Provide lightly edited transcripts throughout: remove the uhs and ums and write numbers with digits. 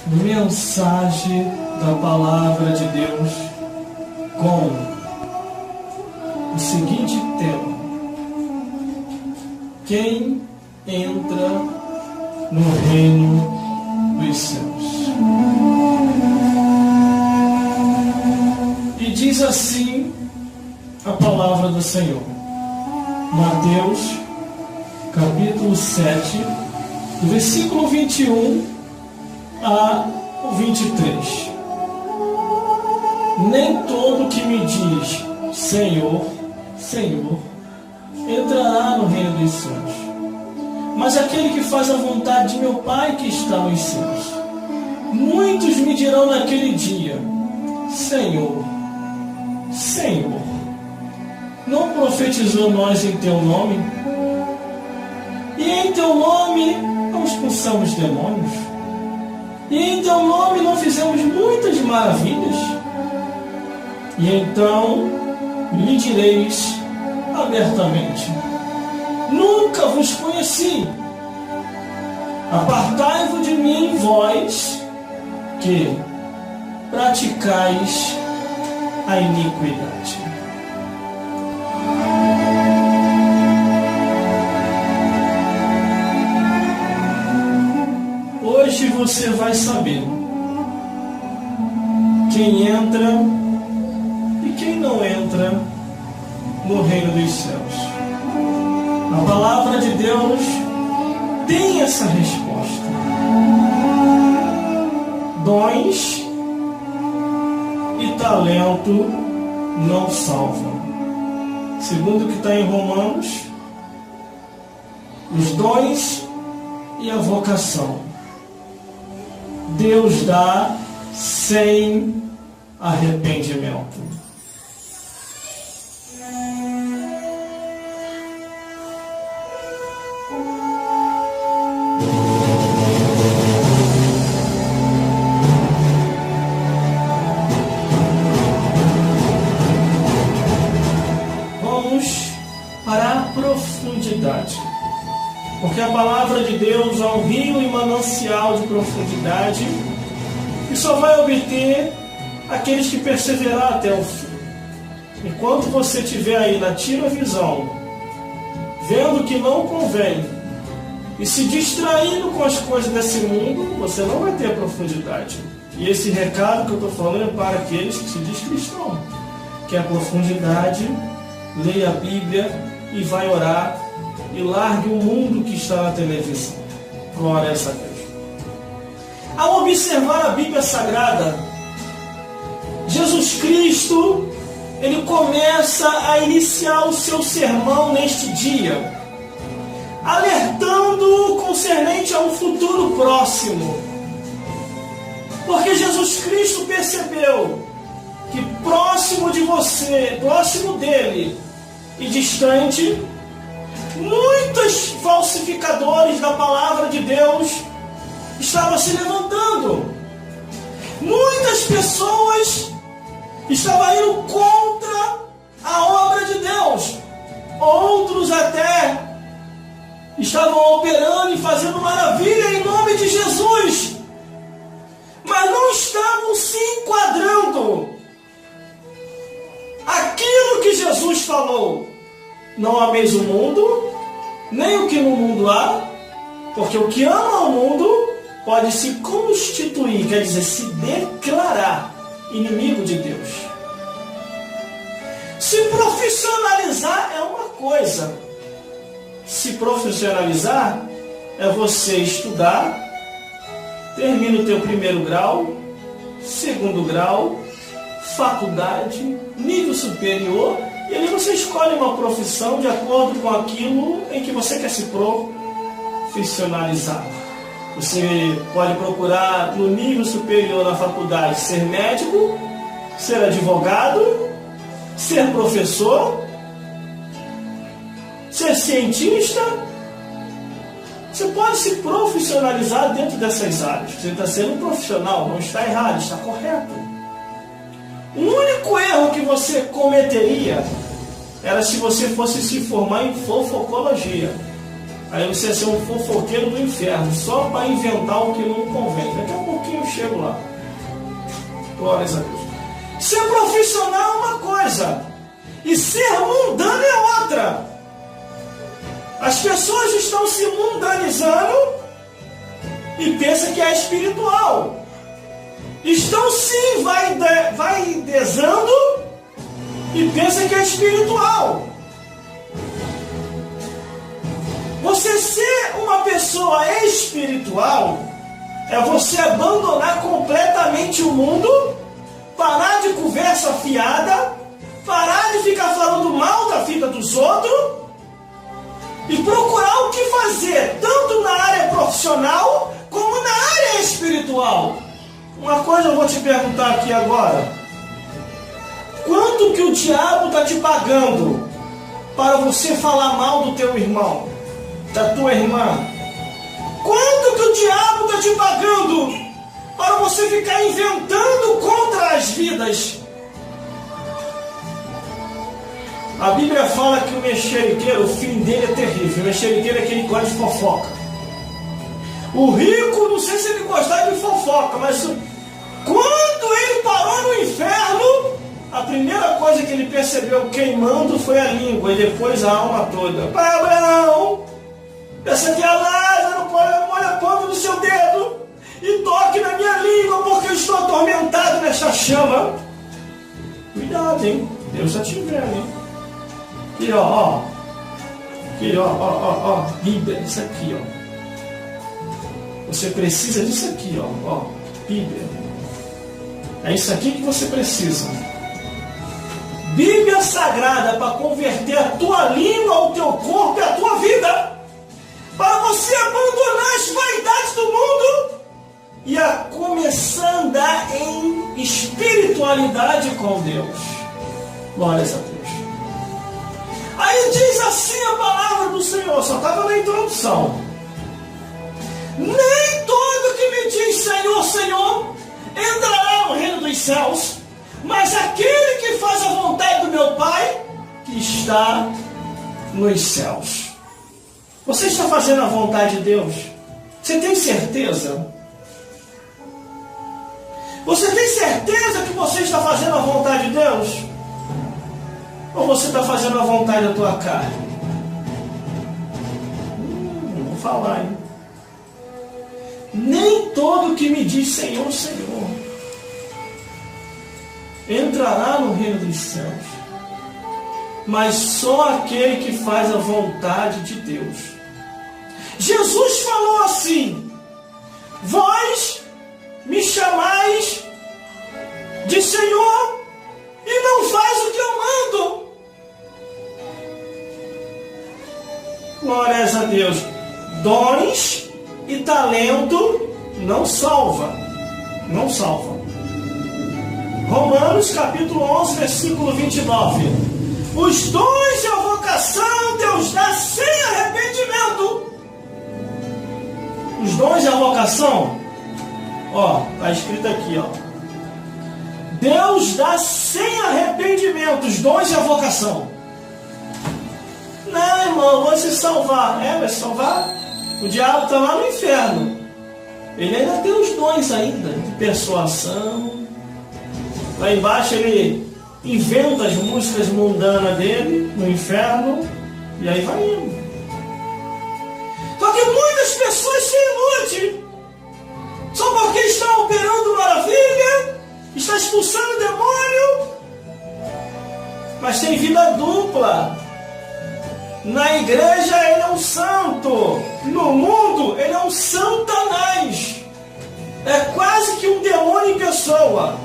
Mensagem da Palavra de Deus com o seguinte tema: quem entra no reino dos céus? E diz assim a palavra do Senhor, Mateus capítulo 7, do versículo 21 a 23. Nem todo que me diz Senhor, Senhor, entrará no reino dos céus, mas aquele que faz a vontade de meu Pai que está nos céus. Muitos me dirão naquele dia: Senhor, Senhor, não profetizou nós em teu nome? E em teu nome não expulsamos demônios? E em teu nome não fizemos muitas maravilhas? E então lhe direis abertamente: nunca vos conheci. Apartai-vos de mim, vós que praticais a iniquidade. Hoje você vai saber quem entra e quem não entra no reino dos céus. A palavra de Deus tem essa resposta. Dons e talento não salvam. Segundo o que está em Romanos, os dons e a vocação Deus dá sem arrependimento. Vamos para a profundidade, porque a palavra de Deus é um rio e manancial de profundidade que só vai obter aqueles que perseverar até o fim. Enquanto você estiver aí na tira-visão, vendo que não convém e se distraindo com as coisas desse mundo, você não vai ter profundidade. E esse recado que eu estou falando é para aqueles que se diz cristão, que a profundidade, leia a Bíblia e vai orar e largue o mundo que está na televisão. Glória a Deus. Ao observar a Bíblia Sagrada, Jesus Cristo, ele começa a iniciar o seu sermão neste dia, alertando concernente a um futuro próximo. Porque Jesus Cristo percebeu que próximo de você, próximo dele e distante, muitos falsificadores da palavra de Deus estavam se levantando. Muitas pessoas estavam indo contra a obra de Deus. Outros até estavam operando e fazendo maravilha em nome de Jesus, mas não estavam se enquadrando. Aquilo que Jesus falou: não ameis o mundo, nem o que no mundo há, porque o que ama o mundo pode se constituir, quer dizer, se declarar inimigo de Deus. Se profissionalizar é uma coisa. Se profissionalizar é você estudar, termina o teu primeiro grau, segundo grau, faculdade, nível superior, e ali você escolhe uma profissão de acordo com aquilo em que você quer se profissionalizar. Você pode procurar no nível superior na faculdade ser médico, ser advogado, ser professor, ser cientista. Você pode se profissionalizar dentro dessas áreas. Você está sendo um profissional, não está errado, está correto. O único erro que você cometeria era se você fosse se formar em fofocologia. Aí você ia ser um fofoqueiro do inferno, só para inventar o que não convém. Daqui a pouquinho eu chego lá. Glórias a Deus. Ser profissional é uma coisa, e ser mundano é outra. As pessoas estão se mundanizando e pensam que é espiritual. Estão sim vaidezando e pensam que é espiritual. Você ser uma pessoa espiritual é você abandonar completamente o mundo, parar de conversa fiada, parar de ficar falando mal da vida dos outros e procurar o que fazer, tanto na área profissional como na área espiritual. Uma coisa eu vou te perguntar aqui agora. Quanto que o diabo está te pagando para você falar mal do teu irmão, da tua irmã? Quanto que o diabo está te pagando para você ficar inventando contra as vidas? A Bíblia fala que o mexeriqueiro, o fim dele é terrível. O mexeriqueiro é aquele que gosta de fofoca. O rico, não sei se ele gostava de fofoca, mas quando ele parou no inferno, a primeira coisa que ele percebeu queimando foi a língua e depois a alma toda. Pai Abraão, essa aqui é a Lázaro, molha a ponta do seu dedo e toque na minha língua, porque eu estou atormentado nesta chama. Cuidado, hein? Deus está te vendo, hein? Aqui, ó. Aqui, ó. Bíblia, isso aqui, ó. Você precisa disso aqui, ó. Bíblia. É isso aqui que você precisa. Bíblia Sagrada para converter a tua língua, o teu corpo e a tua vida. Para você abandonar as vaidades do mundo e a começar a andar em espiritualidade com Deus. Glórias a Deus. Aí diz assim a palavra do Senhor, só estava na introdução. Nem todo que me diz Senhor, Senhor, entrará no reino dos céus, mas aquele que faz a vontade do meu Pai, que está nos céus. Você está fazendo a vontade de Deus? Você tem certeza? Você tem certeza que você está fazendo a vontade de Deus? Ou você está fazendo a vontade da tua carne? Vou falar, hein? Nem todo que me diz Senhor, Senhor, entrará no reino dos céus, mas só aquele que faz a vontade de Deus. Jesus falou assim: vós me chamais de Senhor e não faz o que eu mando. Glórias a Deus. Dons e talento não salva. Não salva. Romanos capítulo 11, versículo 29. Os dons e a vocação Deus dá sem arrependimento. Os dons e a vocação, está escrito aqui, Deus dá sem arrependimento os dons e a vocação. Não, irmão, vou se salvar. Vai se salvar? O diabo está lá no inferno. Ele ainda tem os dons ainda de persuasão. Lá embaixo ele inventa as músicas mundanas dele no inferno. E aí vai indo. Só que muitas pessoas se iludem. Só porque estão operando maravilha, está expulsando o demônio, mas tem vida dupla. Na igreja ele é um santo, no mundo ele é um satanás. É quase que um demônio em pessoa.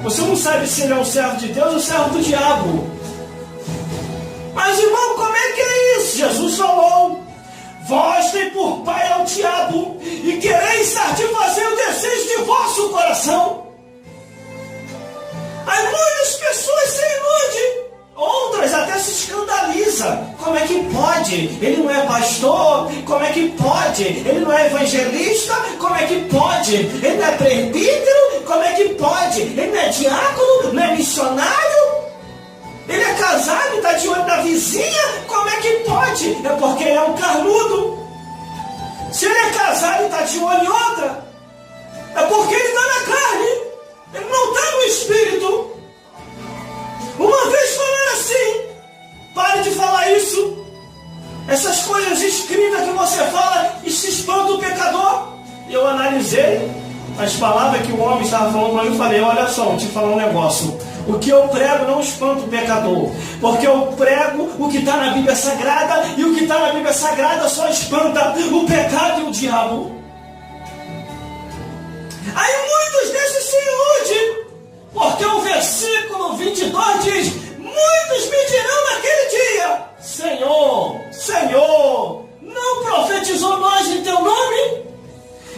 Você não sabe se ele é um servo de Deus ou servo do diabo. Mas irmão, como é que é isso? Jesus falou: vós tem por pai ao diabo e quereis satisfazer o desejo de vosso coração. Aí muitas pessoas se iludem, outras até se escandalizam. Como é que pode? Ele não é pastor? Como é que pode? Ele não é evangelista? Como é que pode? Ele não é presbítero? Como é que pode? Ele não é diácono? Não é missionário? Ele é casado e está de olho na vizinha? Como é que pode? É porque ele é um carnudo. Se ele é casado e está de olho em outra, é porque ele analisei as palavras que o homem estava falando para mim e falei, olha só, vou te falar um negócio. O que eu prego não espanta o pecador, porque eu prego o que está na Bíblia Sagrada, e o que está na Bíblia Sagrada só espanta o pecado e o diabo. Aí muitos desses se iludem, porque o versículo 22 diz, muitos me dirão naquele dia, Senhor, Senhor, não profetizou nós em teu nome?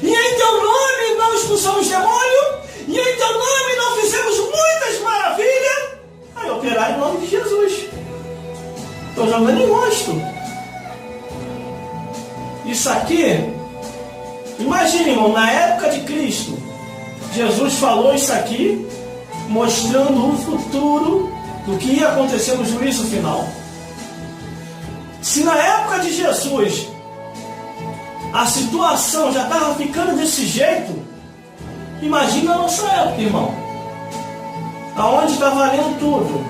E em teu nome não expulsamos demônio? E em teu nome não fizemos muitas maravilhas? Aí operar em nome de Jesus. Estou jogando em rosto. Isso aqui, imagine, irmão, na época de Cristo, Jesus falou isso aqui, mostrando o futuro do que ia acontecer no juízo final. Se na época de Jesus a situação já estava ficando desse jeito, imagina a nossa época, irmão, aonde está valendo tudo.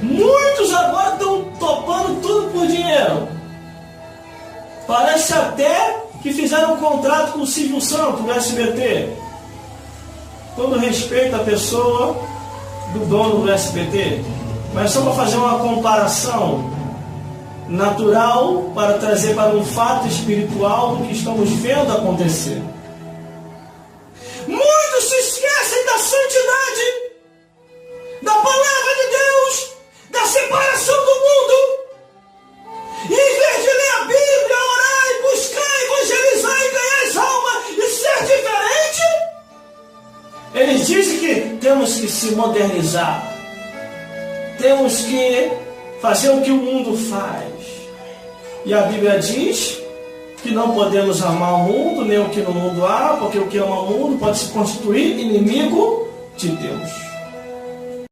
Muitos agora estão topando tudo por dinheiro. Parece até que fizeram um contrato com o Silvio Santos do SBT. Todo respeito à pessoa do dono do SBT, mas só para fazer uma comparação natural, para trazer para um fato espiritual do que estamos vendo acontecer. Muitos se esquecem da santidade, da palavra de Deus, da separação do mundo. E em vez de ler a Bíblia, orar e buscar, evangelizar e ganhar as almas e ser diferente, eles dizem que temos que se modernizar, temos que fazer o que o mundo faz. E a Bíblia diz que não podemos amar o mundo, nem o que no mundo há, porque o que ama o mundo pode se constituir inimigo de Deus.